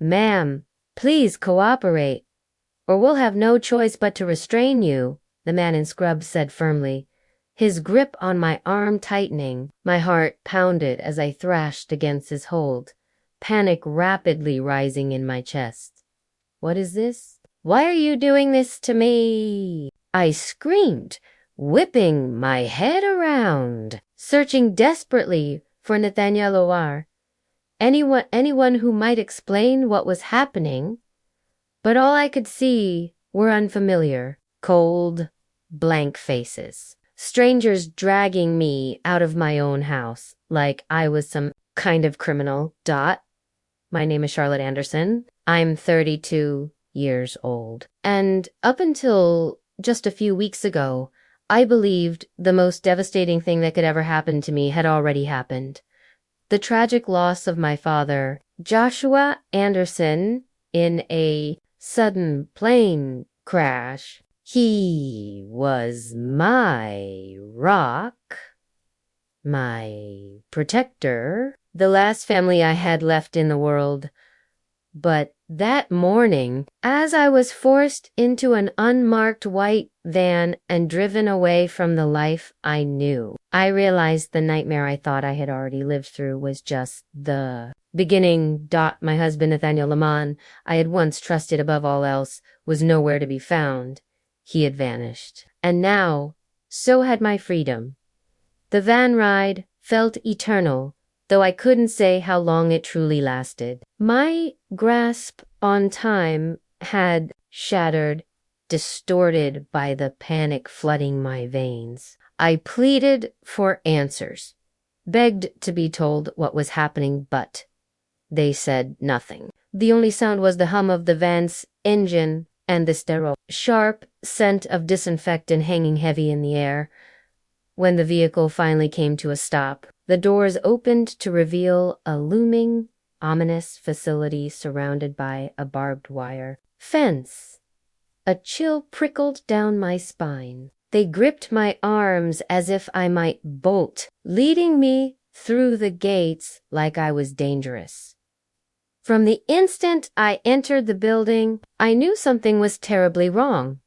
Ma'am, please cooperate, or we'll have no choice but to restrain you, the man in scrubs said firmly, his grip on my arm tightening. My heart pounded as I thrashed against his hold, panic rapidly rising in my chest. What is this? Why are you doing this to me? I screamed, whipping my head around, searching desperately for Nathaniel Loire, anyone who might explain what was happening, but all I could see were unfamiliar, cold, blank faces. Strangers dragging me out of my own house like I was some kind of criminal. My name is Charlotte Anderson. I'm 32 years old. And up until just a few weeks ago, I believed the most devastating thing that could ever happen to me had already happened. The tragic loss of my father, Joshua Anderson, in a sudden plane crash. He was my rock, my protector, the last family I had left in the world. But that morning, as I was forced into an unmarked white van and driven away from the life I knew, I realized the nightmare I thought I had already lived through was just the beginning. My husband, Nathaniel Lamont, I had once trusted above all else, was nowhere to be found. He had vanished. And now, so had my freedom. The van ride felt eternal, though I couldn't say how long it truly lasted. My grasp on time had shattered, distorted by the panic flooding my veins. I pleaded for answers, begged to be told what was happening, but they said nothing. The only sound was the hum of the van's engine and the sterile, sharp scent of disinfectant hanging heavy in the air. When the vehicle finally came to a stop, the doors opened to reveal a looming, ominous facility surrounded by a barbed wire fence. A chill prickled down my spine. They gripped my arms as if I might bolt, leading me through the gates like I was dangerous. From the instant I entered the building, I knew something was terribly wrong.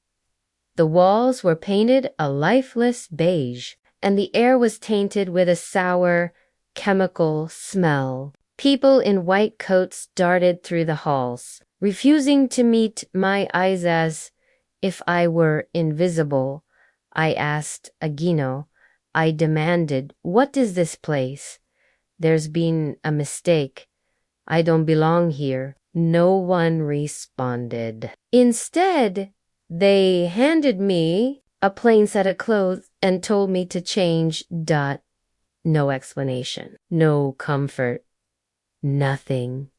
The walls were painted a lifeless beige, and the air was tainted with a sour, chemical smell. People in white coats darted through the halls, refusing to meet my eyes as if I were invisible. I asked Agino. I demanded, "What is this place? There's been a mistake. I don't belong here." No one responded. Instead, they handed me a plain set of clothes and told me to change. No explanation, no comfort, nothing.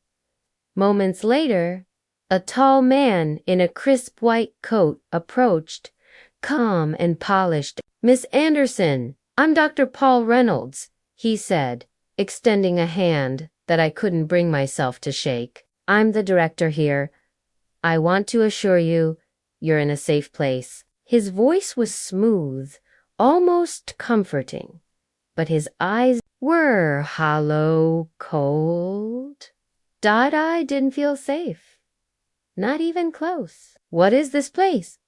Moments later, a tall man in a crisp white coat approached, calm and polished. "Miss Anderson, I'm Dr. Paul Reynolds," he said, extending a hand that I couldn't bring myself to shake. "I'm the director here. I want to assure you, you're in a safe place." His voice was smooth, almost comforting, but his eyes were hollow, cold. I didn't feel safe. Not even close. "What is this place?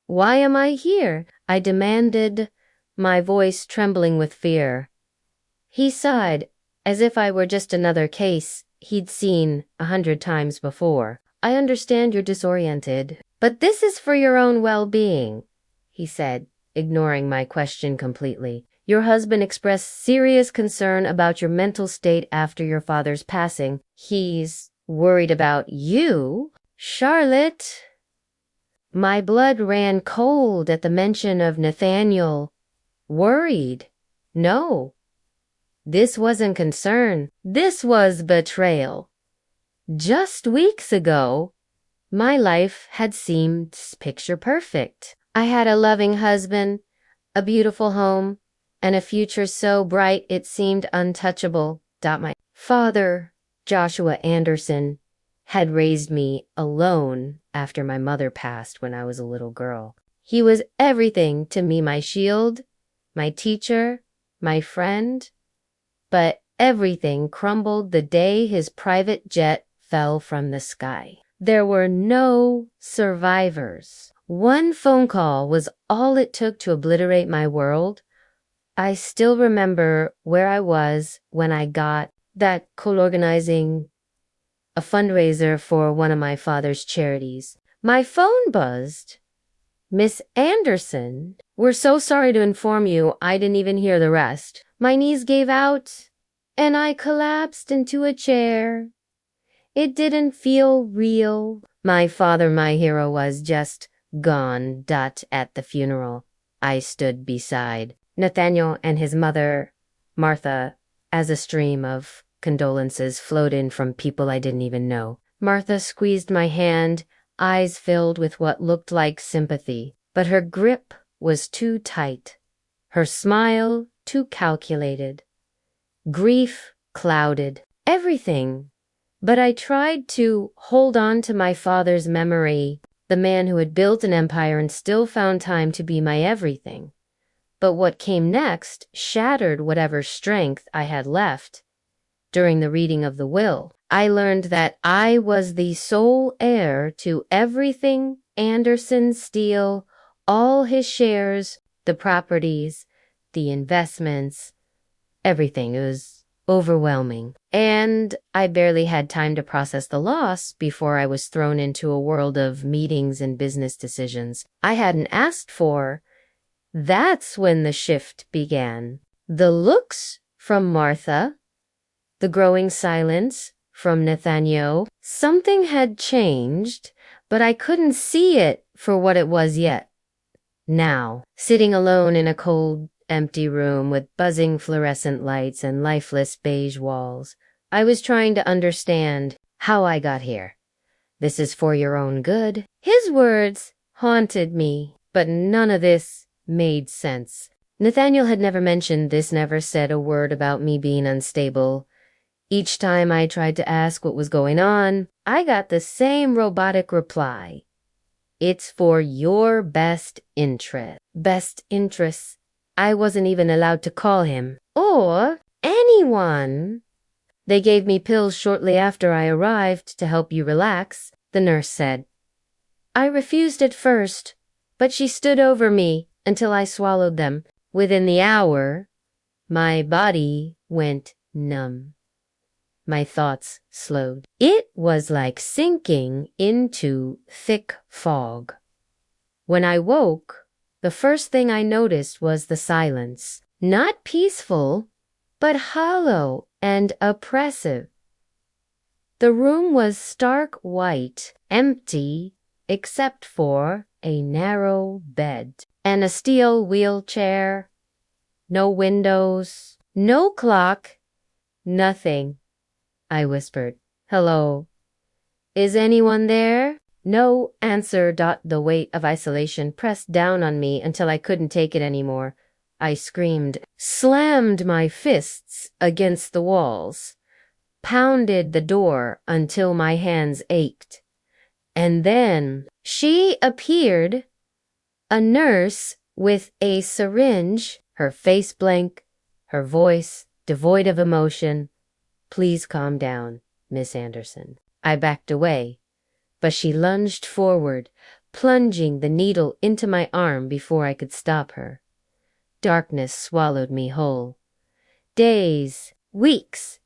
Why am I here?" I demanded, my voice trembling with fear. He sighed, as if I were just another case he'd seen 100 times before. "I understand you're disoriented, but this is for your own well-being," he said, ignoring my question completely. "Your husband expressed serious concern about your mental state after your father's passing. He's worried about you." "Charlotte!" My blood ran cold at the mention of Nathaniel. Worried? No. This wasn't concern. This was betrayal. Just weeks ago, my life had seemed picture perfect. I had a loving husband, a beautiful home, and a future so bright it seemed untouchable. My father, Joshua Anderson, had raised me alone after my mother passed when I was a little girl. He was everything to me, my shield, my teacher, my friend. But everything crumbled the day his private jet fell from the sky. There were no survivors. One phone call was all it took to obliterate my world. I still remember where I was when I got that call organizing a fundraiser for one of my father's charities. My phone buzzed. Miss Anderson, we're so sorry to inform you I didn't even hear the rest. My knees gave out and I collapsed into a chair. It didn't feel real. My father, my hero, was just gone. At the funeral, I stood beside Nathaniel and his mother, Martha, as a stream of condolences flowed in from people I didn't even know. Martha squeezed my hand, eyes filled with what looked like sympathy, but her grip was too tight, her smile too calculated. Grief clouded everything, but I tried to hold on to my father's memory, the man who had built an empire and still found time to be my everything. But what came next shattered whatever strength I had left. During the reading of the will, I learned that I was the sole heir to everything Anderson Steele, all his shares, the properties, the investments, everything. It was overwhelming. And I barely had time to process the loss before I was thrown into a world of meetings and business decisions I hadn't asked for. That's when the shift began. The looks from Martha, the growing silence from Nathaniel. Something had changed, but I couldn't see it for what it was yet. Now, sitting alone in a cold, empty room with buzzing fluorescent lights and lifeless beige walls, I was trying to understand how I got here. This is for your own good. His words haunted me, but none of this made sense. Nathaniel had never mentioned this, never said a word about me being unstable. Each time I tried to ask what was going on, I got the same robotic reply. It's for your best interest. Best interests. I wasn't even allowed to call him. Or anyone. They gave me pills shortly after I arrived to help you relax, the nurse said. I refused at first, but she stood over me until I swallowed them. Within the hour, my body went numb. My thoughts slowed. It was like sinking into thick fog. When I woke, the first thing I noticed was the silence. Not peaceful, but hollow and oppressive. The room was stark white, empty, except for a narrow bed and a steel wheelchair. No windows, no clock, nothing. I whispered, hello. Is anyone there? No answer. The weight of isolation pressed down on me until I couldn't take it anymore. I screamed, slammed my fists against the walls, pounded the door until my hands ached. And then she appeared, a nurse with a syringe, her face blank, her voice devoid of emotion. Please calm down, Miss Anderson. I backed away, but she lunged forward, plunging the needle into my arm before I could stop her. Darkness swallowed me whole. Days, weeks,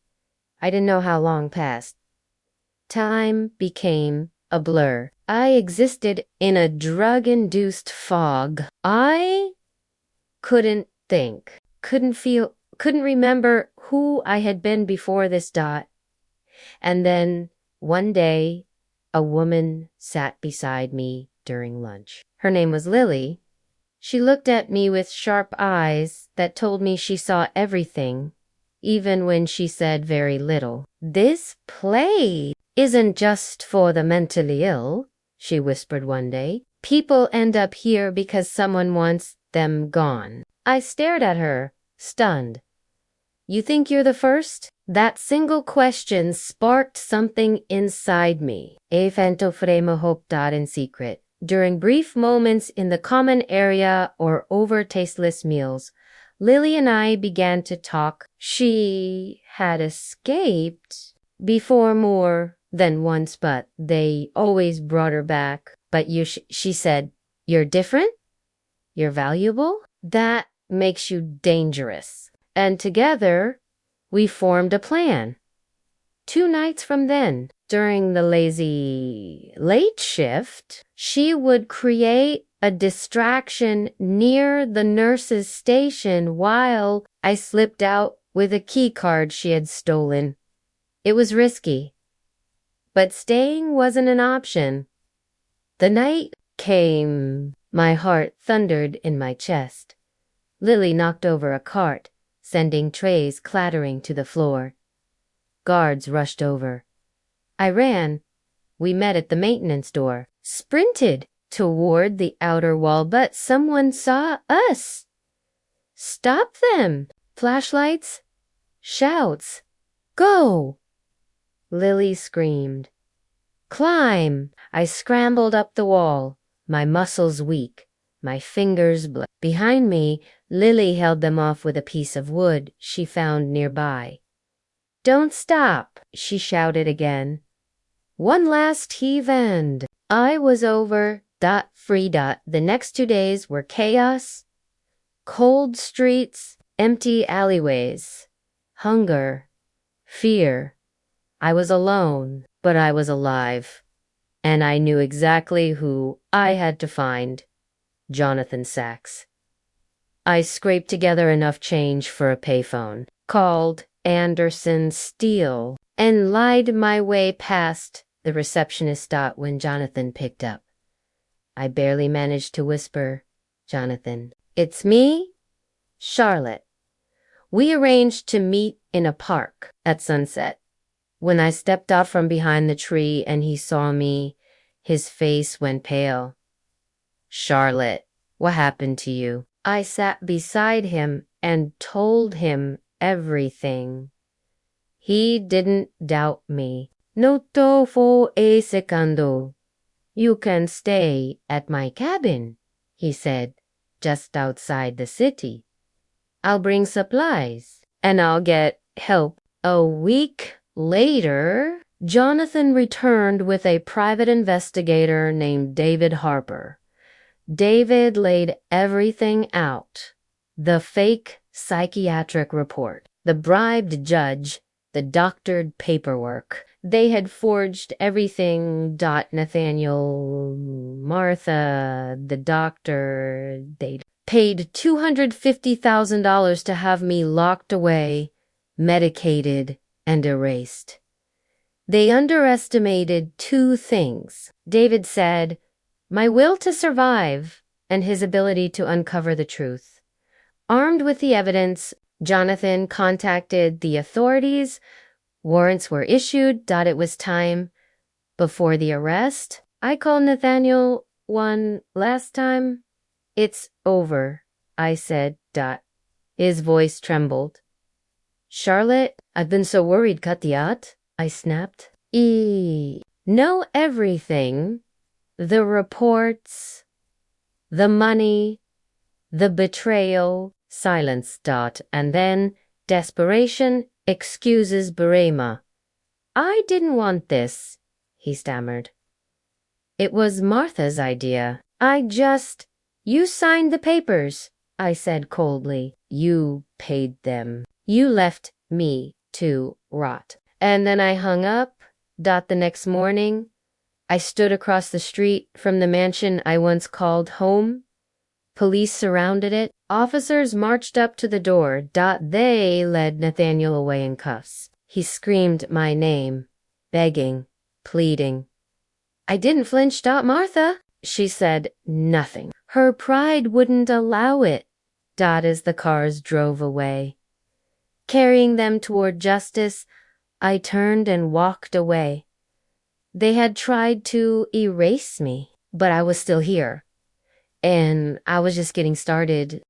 I didn't know how long passed. Time became a blur. I existed in a drug-induced fog. I couldn't think, couldn't feel, couldn't remember who I had been before this. And then, one day, a woman sat beside me during lunch. Her name was Lily. She looked at me with sharp eyes that told me she saw everything, even when she said very little. This play isn't just for the mentally ill, she whispered one day. People end up here because someone wants them gone. I stared at her, stunned. You think you're the first? That single question sparked something inside me. E fanto fremo hope in secret. During brief moments in the common area or over tasteless meals, Lily and I began to talk. She had escaped before more than once, but they always brought her back. But she said, "You're different? You're valuable? That makes you dangerous." And together, we formed a plan. 2 nights from then, during the lazy late shift, she would create a distraction near the nurse's station while I slipped out with a key card she had stolen. It was risky, but staying wasn't an option. The night came. My heart thundered in my chest. Lily knocked over a cart, sending trays clattering to the floor. Guards rushed over. I ran. We met at the maintenance door, sprinted toward the outer wall, but someone saw us. "Stop them!" Flashlights, shouts. "Go!" Lily screamed. "Climb!" I scrambled up the wall, my muscles weak, my fingers bloody. Behind me, Lily held them off with a piece of wood she found nearby. "Don't stop!" she shouted again. One last heave and I was over. Free. The next 2 days were chaos, cold streets, empty alleyways, hunger, fear. I was alone, but I was alive, and I knew exactly who I had to find: Jonathan Sachs. I scraped together enough change for a payphone, called Anderson Steele, and lied my way past the receptionist when Jonathan picked up. I barely managed to whisper, "Jonathan, it's me, Charlotte." We arranged to meet in a park at sunset. When I stepped out from behind the tree and he saw me, his face went pale. "Charlotte, what happened to you?" I sat beside him and told him everything. He didn't doubt me. "Noto for a secondo. You can stay at my cabin," he said, "just outside the city. I'll bring supplies, and I'll get help." A week later, Jonathan returned with a private investigator named David Harper. David laid everything out: the fake psychiatric report, the bribed judge, the doctored paperwork. They had forged everything. Nathaniel, Martha, the doctor, they'd paid $250,000 to have me locked away, medicated, and erased. They underestimated 2 things. David said, my will to survive and his ability to uncover the truth. Armed with the evidence, Jonathan contacted the authorities. Warrants were issued. It was time. Before the arrest, I called Nathaniel one last time. "It's over," I said. His voice trembled. "Charlotte, I've been so worried, Katiat," I snapped. Know everything. The reports, the money, the betrayal." Silence. And then desperation excuses Barema. "I didn't want this," he stammered. "It was Martha's idea. You signed the papers," I said coldly. "You paid them. You left me to rot." And then I hung up. The next morning, I stood across the street from the mansion I once called home. Police surrounded it. Officers marched up to the door. They led Nathaniel away in cuffs. He screamed my name, begging, pleading. I didn't flinch. "Martha," she said nothing. Her pride wouldn't allow it. As the cars drove away, carrying them toward justice, I turned and walked away. They had tried to erase me, but I was still here. And I was just getting started.